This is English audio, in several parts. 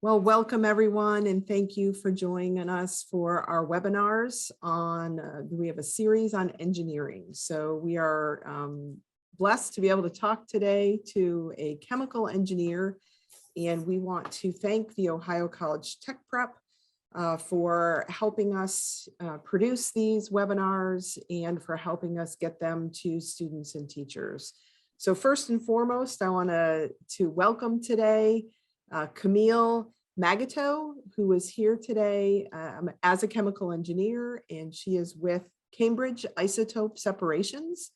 Well, welcome everyone, and thank you for joining us for our webinars on, we have a series on engineering. So we are blessed to be able to talk today to a chemical engineer, and we want to thank the Ohio College Tech Prep for helping us produce these webinars and for helping us get them to students and teachers. So first and foremost, I want to welcome today Camille Magoto, who is here today as a chemical engineer, and she is with Cambridge Isotope Separations,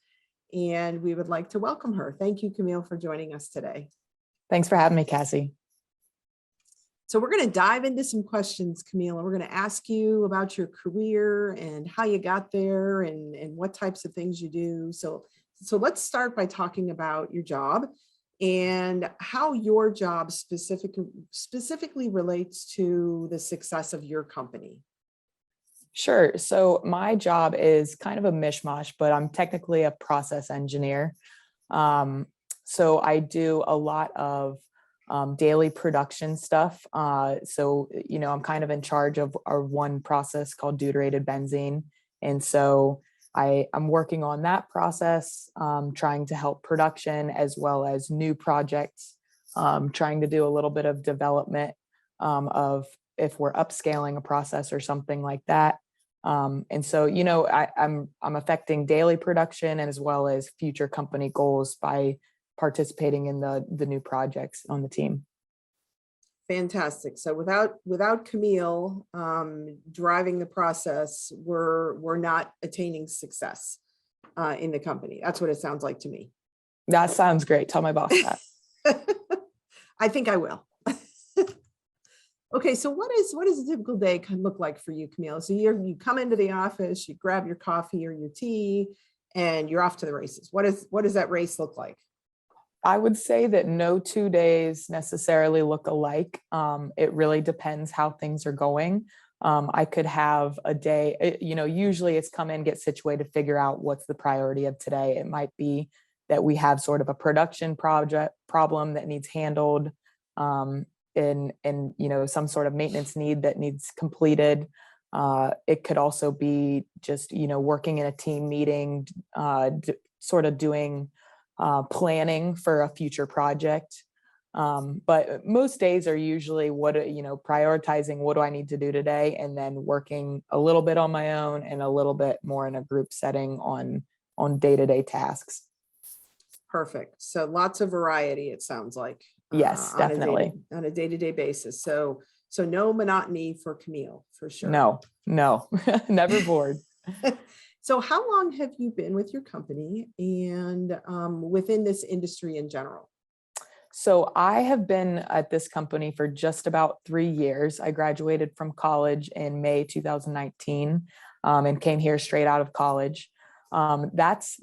and we would like to welcome her. Thank you, Camille, for joining us today. Thanks for having me, Cassie. So we're going to dive into some questions, Camille, and we're going to ask you about your career and how you got there and what types of things you do. So let's start by talking about your job and how your job specifically relates to the success of your company. Sure. So my job is kind of a mishmash, but I'm technically a process engineer. So I do a lot of daily production stuff. So, I'm kind of in charge of our one process called deuterated benzene. And so I'm working on that process, trying to help production as well as new projects, trying to do a little bit of development of if we're upscaling a process or something like that. And so, I'm affecting daily production as well as future company goals by participating in the new projects on the team. Fantastic. So without Camille driving the process, we're not attaining success in the company. That's what it sounds like to me. That sounds great. Tell my boss that. I think I will. Okay, so what does a typical day look like for you, Camille? So you come into the office, you grab your coffee or your tea, and you're off to the races. What does that race look like? I would say that no 2 days necessarily look alike. It really depends how things are going. I could have a day, usually it's come in, get situated, figure out what's the priority of today. It might be that we have sort of a production problem that needs handled, and some sort of maintenance need that needs completed. It could also be just, working in a team meeting, sort of doing planning for a future project. But most days are usually prioritizing what do I need to do today, and then working a little bit on my own and a little bit more in a group setting on day-to-day tasks. Perfect. So lots of variety, it sounds like. Yes, definitely. On a day-to-day basis. So no monotony for Camille, for sure. No, never bored. So how long have you been with your company and within this industry in general? So I have been at this company for just about 3 years. I graduated from college in May 2019 and came here straight out of college. That's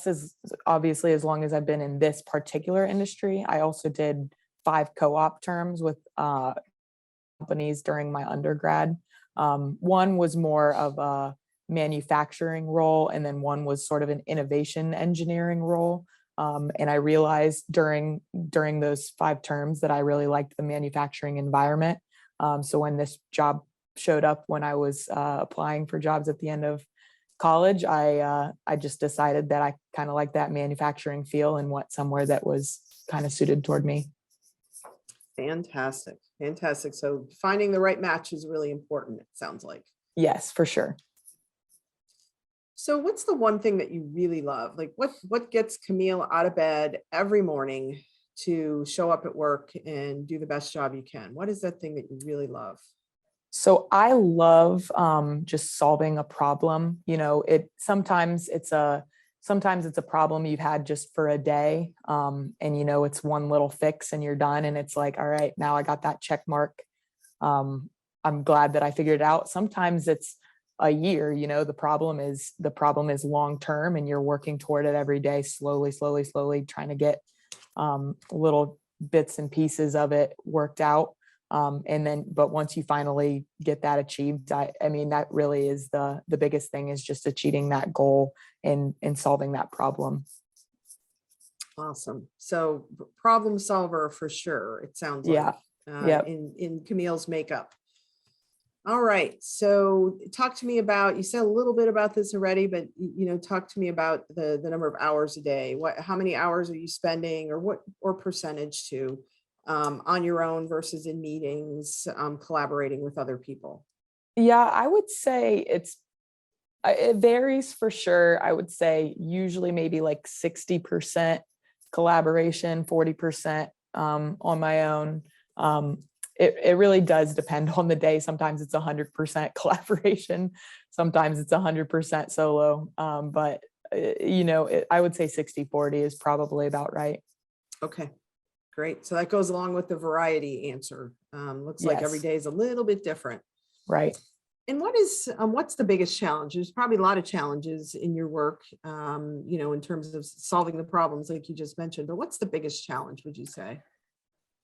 as obviously as long as I've been in this particular industry. I also did 5 co-op terms with companies during my undergrad. One was more of a manufacturing role, and then one was sort of an innovation engineering role. And I realized during those 5 terms that I really liked the manufacturing environment. So when this job showed up when I was applying for jobs at the end of college, I just decided that I kind of like that manufacturing feel and went somewhere that was kind of suited toward me. Fantastic. So finding the right match is really important, it sounds like. Yes, for sure. So what's the one thing that you really love? Like what gets Camille out of bed every morning to show up at work and do the best job you can? What is that thing that you really love? So I love just solving a problem. Sometimes it's a problem you've had just for a day, and it's one little fix and you're done, and it's like, all right, now I got that check mark. I'm glad that I figured it out. Sometimes it's a year. The problem is long term, and you're working toward it every day, slowly trying to get little bits and pieces of it worked out. But once you finally get that achieved, I mean, that really is the biggest thing, is just achieving that goal and solving that problem. Awesome. So problem solver for sure, it sounds like. Yep. in Camille's makeup. All right, so talk to me about, you said a little bit about this already, but talk to me about the number of hours a day. How many hours are you spending, or percentage to on your own versus in meetings, collaborating with other people? Yeah, I would say it varies for sure. I would say usually maybe like 60% collaboration, 40% on my own. It really does depend on the day. Sometimes it's 100% collaboration. Sometimes it's 100% solo. But I would say 60-40 is probably about right. Okay, great. So that goes along with the variety answer. Looks like every Yes. day is a little bit different. Right. And what's the biggest challenge? There's probably a lot of challenges in your work, in terms of solving the problems like you just mentioned, but what's the biggest challenge, would you say?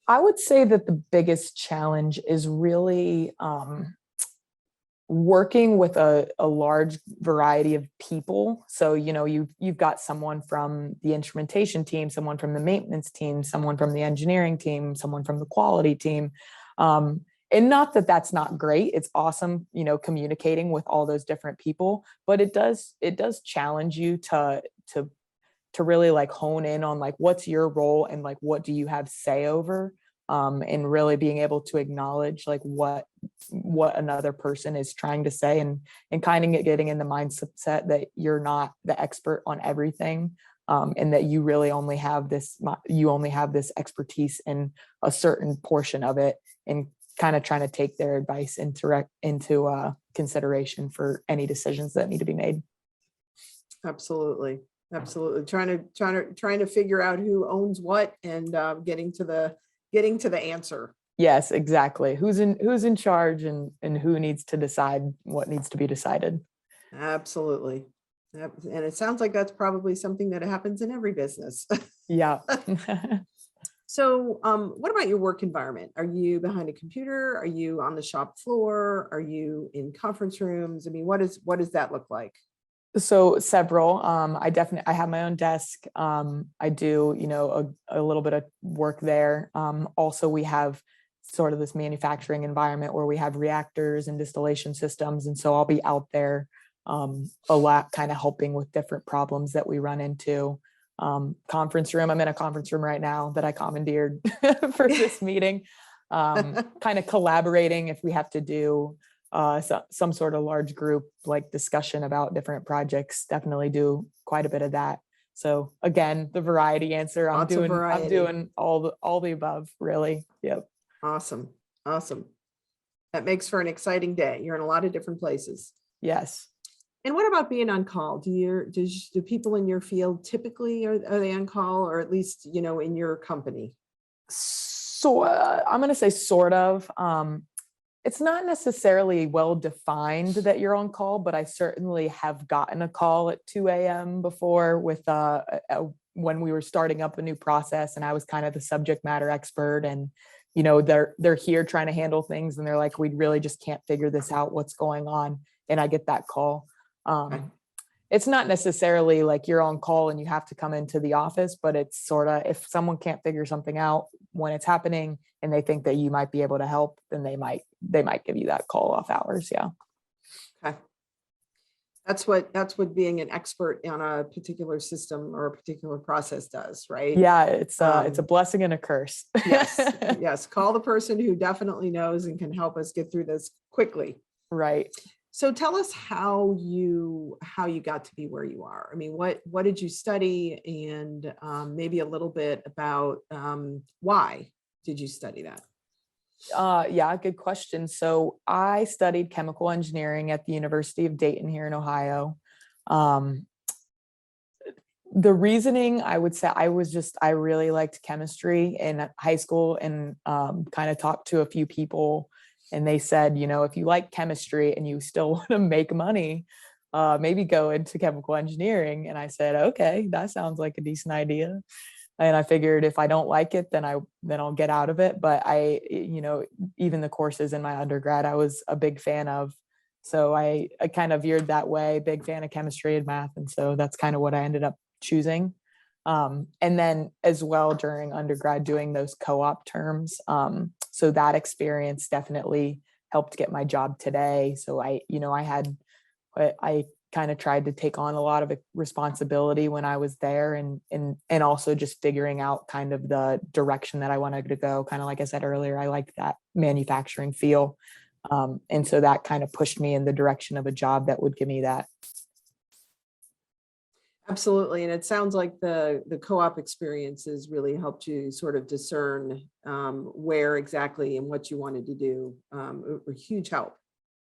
I would say that the biggest challenge is really working with a large variety of people. So, you've got someone from the instrumentation team, someone from the maintenance team, someone from the engineering team, someone from the quality team. And not that that's not great. It's awesome, communicating with all those different people, but it does challenge you to really like hone in on like what's your role and like what do you have say over, and really being able to acknowledge like what another person is trying to say, and kind of getting in the mindset that you're not the expert on everything, and that you really only have this expertise in a certain portion of it, and kind of trying to take their advice into consideration for any decisions that need to be made. Absolutely. Absolutely. Trying to figure out who owns what, and getting to the answer. Yes, exactly. Who's in charge, and who needs to decide what needs to be decided. Absolutely. And it sounds like that's probably something that happens in every business. Yeah. So what about your work environment? Are you behind a computer? Are you on the shop floor? Are you in conference rooms? I mean, what does that look like? So several. I have my own desk. I do, a little bit of work there. Also, we have sort of this manufacturing environment where we have reactors and distillation systems. And so I'll be out there a lot, kind of helping with different problems that we run into. Conference room. I'm in a conference room right now that I commandeered for this meeting. Kind of collaborating if we have to do some sort of large group like discussion about different projects. Definitely do quite a bit of that. So again, the variety answer. I'm doing all the above, really. Yep. Awesome. That makes for an exciting day. You're in a lot of different places. Yes. And what about being on call? Do people in your field typically, are they on call, or at least, in your company? So I'm going to say sort of. It's not necessarily well defined that you're on call, but I certainly have gotten a call at 2 a.m. before with when we were starting up a new process, and I was kind of the subject matter expert, and they're here trying to handle things, and they're like, we really just can't figure this out. What's going on? And I get that call. It's not necessarily like you're on call and you have to come into the office, but it's sort of, if someone can't figure something out when it's happening and they think that you might be able to help, then they might give you that call off hours. Yeah. Okay. That's what being an expert on a particular system or a particular process does, right? Yeah, it's a blessing and a curse. Yes. Call the person who definitely knows and can help us get through this quickly. Right. So tell us how you got to be where you are. I mean, what did you study, and maybe a little bit about why did you study that? Yeah, good question. So I studied chemical engineering at the University of Dayton here in Ohio. The reasoning, I would say, I really liked chemistry in high school, and kind of talked to a few people, and they said, if you like chemistry and you still want to make money, maybe go into chemical engineering. And I said, okay, that sounds like a decent idea. And I figured if I don't like it, then I'll get out of it. But even the courses in my undergrad, I was a big fan of. So I kind of veered that way, big fan of chemistry and math. And so that's kind of what I ended up choosing. And then as well during undergrad doing those co-op terms. So that experience definitely helped get my job today. So I kind of tried to take on a lot of responsibility when I was there, and also just figuring out kind of the direction that I wanted to go. Kind of like I said earlier, I like that manufacturing feel. And so that kind of pushed me in the direction of a job that would give me that. Absolutely. And it sounds like the co-op experiences really helped you sort of discern where exactly and what you wanted to do. A huge help.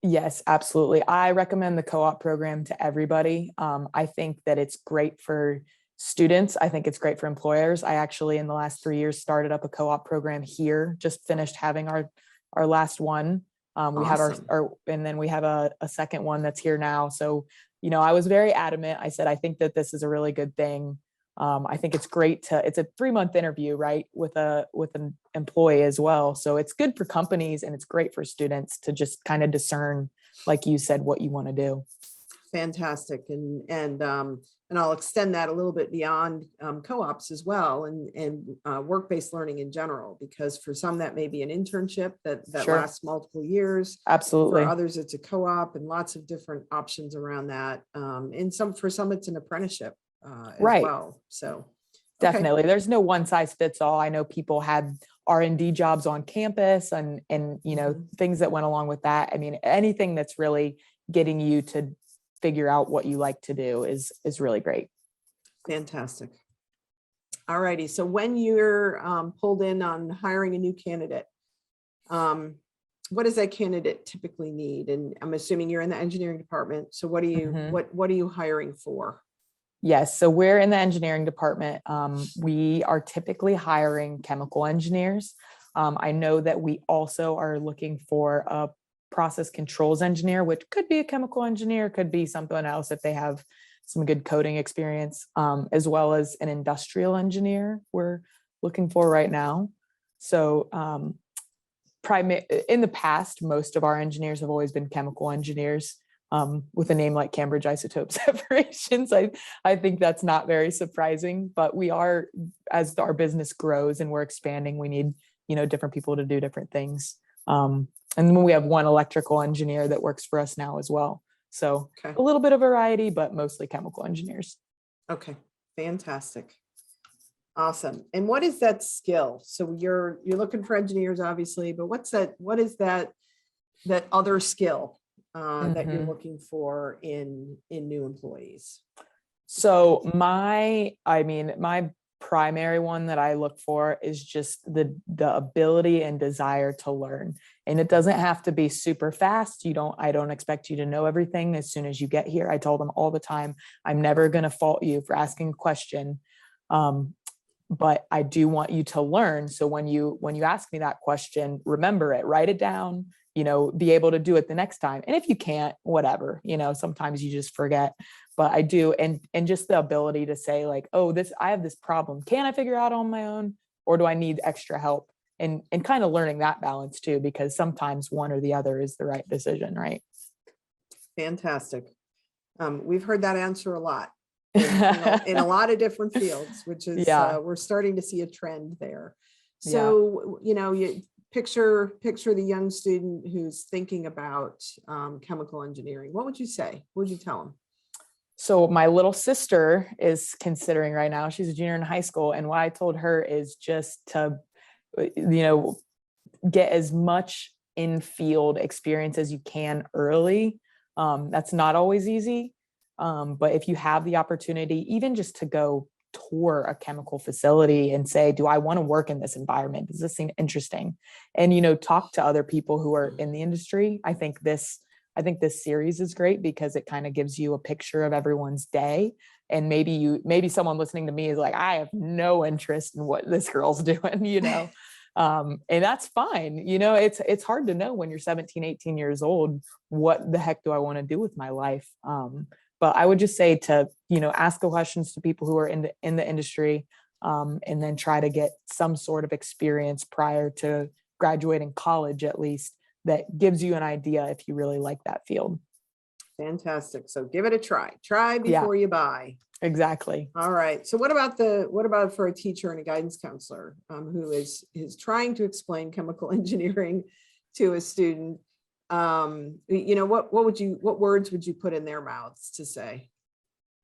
Yes, absolutely. I recommend the co-op program to everybody. I think that it's great for students. I think it's great for employers. I actually, in the last 3 years, started up a co-op program here, just finished having our last one. We had Awesome. and then we have a second one that's here now. So, I was very adamant. I said, I think that this is a really good thing. I think it's great it's a 3-month interview, right? With an employee as well. So it's good for companies and it's great for students to just kind of discern, like you said, what you want to do. Fantastic. And I'll extend that a little bit beyond co-ops as well, and work-based learning in general, because for some that may be an internship that Sure. lasts multiple years. Absolutely. For others, it's a co-op, and lots of different options around that. And for some, it's an apprenticeship as Right. well. So Definitely. There's no one size fits all. I know people had R&D jobs on campus and things that went along with that. I mean, anything that's really getting you to figure out what you like to do is really great. Fantastic. All righty. So when you're pulled in on hiring a new candidate, what does that candidate typically need? And I'm assuming you're in the engineering department. So what are you hiring for? Yes. So we're in the engineering department. We are typically hiring chemical engineers. I know that we also are looking for a process controls engineer, which could be a chemical engineer, could be something else if they have some good coding experience, as well as an industrial engineer we're looking for right now. So in the past, most of our engineers have always been chemical engineers. With a name like Cambridge Isotope Separations, I think that's not very surprising, but we are, as our business grows and we're expanding, we need, different people to do different things. And then we have one electrical engineer that works for us now as well. So a little bit of variety, but mostly chemical engineers. Okay, fantastic. Awesome. And what is that skill? So you're looking for engineers, obviously, but what is that other skill that you're looking for in new employees? So my primary one that I look for is just the ability and desire to learn. And it doesn't have to be super fast. I don't expect you to know everything as soon as you get here. I told them all the time, I'm never going to fault you for asking a question. But I do want you to learn. So when you ask me that question, remember it, write it down, be able to do it the next time. And if you can't, whatever, sometimes you just forget, but I do. And just the ability to say like, oh, I have this problem. Can I figure out on my own, or do I need extra help? And kind of learning that balance too, because sometimes one or the other is the right decision. Right. Fantastic. We've heard that answer a lot in a lot of different fields, which is, we're starting to see a trend there. So, you picture the young student who's thinking about chemical engineering. What would you say? What would you tell them? So my little sister is considering right now, she's a junior in high school. And what I told her is just to, get as much in-field experience as you can early. That's not always easy. But if you have the opportunity, even just to go tour a chemical facility and say, do I want to work in this environment? Does this seem interesting? And, talk to other people who are in the industry. I think this series is great because it kind of gives you a picture of everyone's day. And maybe someone listening to me is like, I have no interest in what this girl's doing, and that's fine. It's hard to know when you're 17, 18 years old, what the heck do I want to do with my life? But I would just say to, ask the questions to people who are in the industry, and then try to get some sort of experience prior to graduating college, at least, that gives you an idea if you really like that field. Fantastic. So give it a try. Try Yeah, before you buy. exactly. All right. So what about for a teacher and a guidance counselor who is trying to explain chemical engineering to a student? What words would you put in their mouths to say?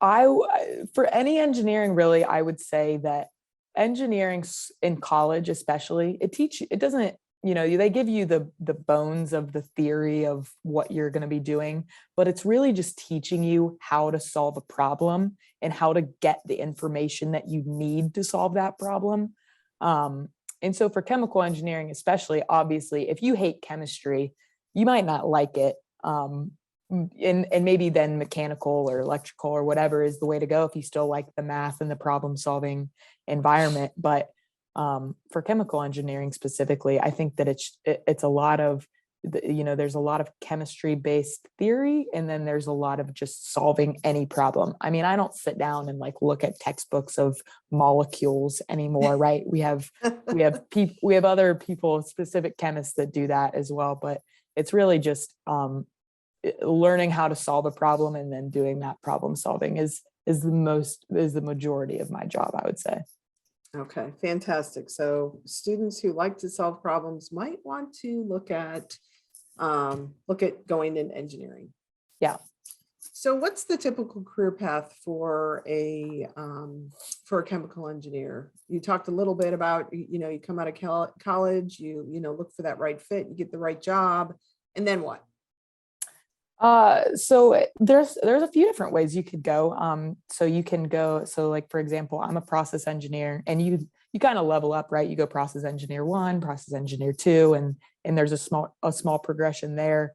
For any engineering, really, I would say that engineering in college, especially, it doesn't, they give you the bones of the theory of what you're going to be doing, but it's really just teaching you how to solve a problem and how to get the information that you need to solve that problem. And so for chemical engineering, especially, obviously, if you hate chemistry, you might not like it. And maybe then mechanical or electrical or whatever is the way to go if you still like the math and the problem solving environment. But for chemical engineering specifically, I think that it's a lot of, there's a lot of chemistry based theory, and then there's a lot of just solving any problem. I mean, I don't sit down and like look at textbooks of molecules anymore, right? We have other people, specific chemists that do that as well, but it's really just learning how to solve a problem and then doing that problem solving is the majority of my job, I would say. Okay, fantastic. So students who like to solve problems might want to look at going in engineering. Yeah. So what's the typical career path for a chemical engineer? You talked a little bit about, you come out of college, you look for that right fit, you get the right job, and then what? So there's a few different ways you could go. So you can go, so like, for example, I'm a process engineer, and you kind of level up, right? You go process engineer 1, process engineer 2, and there's a small progression there.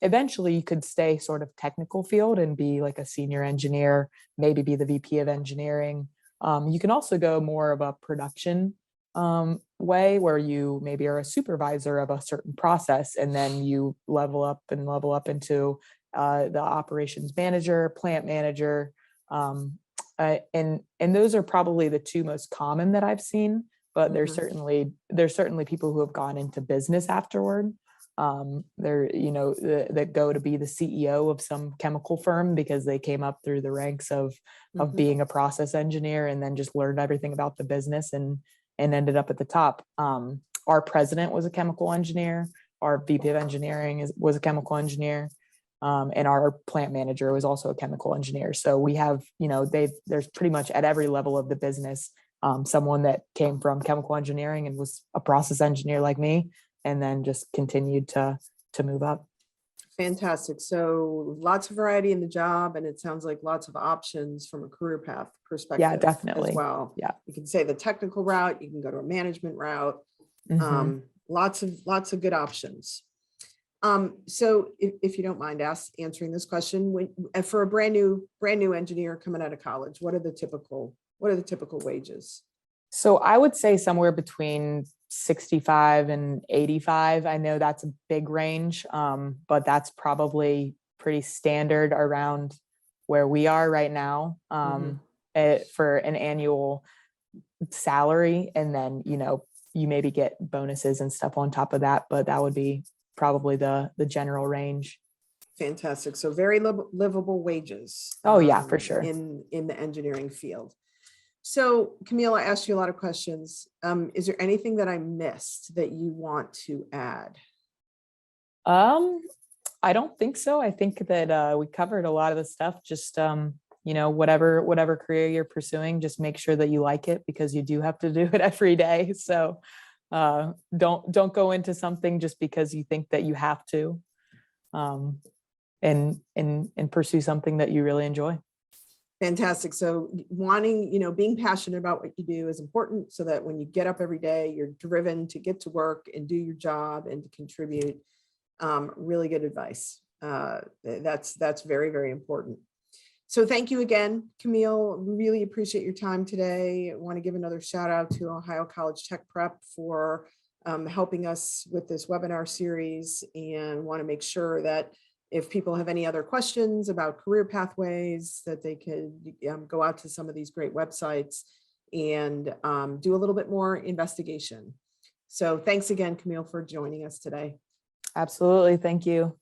Eventually you could stay sort of technical field and be like a senior engineer, maybe be the VP of engineering. You can also go more of a production way where you maybe are a supervisor of a certain process, and then you level up into the operations manager, plant manager. And those are probably the two most common that I've seen, but there's certainly people who have gone into business afterward. That go to be the CEO of some chemical firm because they came up through the ranks of being a process engineer and then just learned everything about the business and ended up at the top. Our president was a chemical engineer. Our VP of engineering was a chemical engineer. And our plant manager was also a chemical engineer. So we have, there's pretty much at every level of the business, someone that came from chemical engineering and was a process engineer like me, and then just continued to move up. Fantastic. So lots of variety in the job, and it sounds like lots of options from a career path perspective. Yeah, definitely. As well. Yeah. You can say the technical route, you can go to a management route. Lots of good options. So if you don't mind answering this question, for a brand new engineer coming out of college, what are the typical wages? So I would say somewhere between 65 and 85. I know that's a big range, but that's probably pretty standard around where we are right now for an annual salary. And then, you maybe get bonuses and stuff on top of that, but that would be probably the general range. Fantastic. So very livable wages. Oh yeah, for sure. In the engineering field. So Camille, I asked you a lot of questions. Is there anything that I missed that you want to add? I don't think so. I think that we covered a lot of the stuff. Just whatever career you're pursuing, just make sure that you like it, because you do have to do it every day. So don't go into something just because you think that you have to, and pursue something that you really enjoy. Fantastic. So being passionate about what you do is important, so that when you get up every day, you're driven to get to work and do your job and to contribute. Really good advice. That's very, very important. So thank you again, Camille. Really appreciate your time today. I want to give another shout out to Ohio College Tech Prep for helping us with this webinar series, and want to make sure that if people have any other questions about career pathways, that they could go out to some of these great websites and do a little bit more investigation. So thanks again, Camille, for joining us today. Absolutely. Thank you.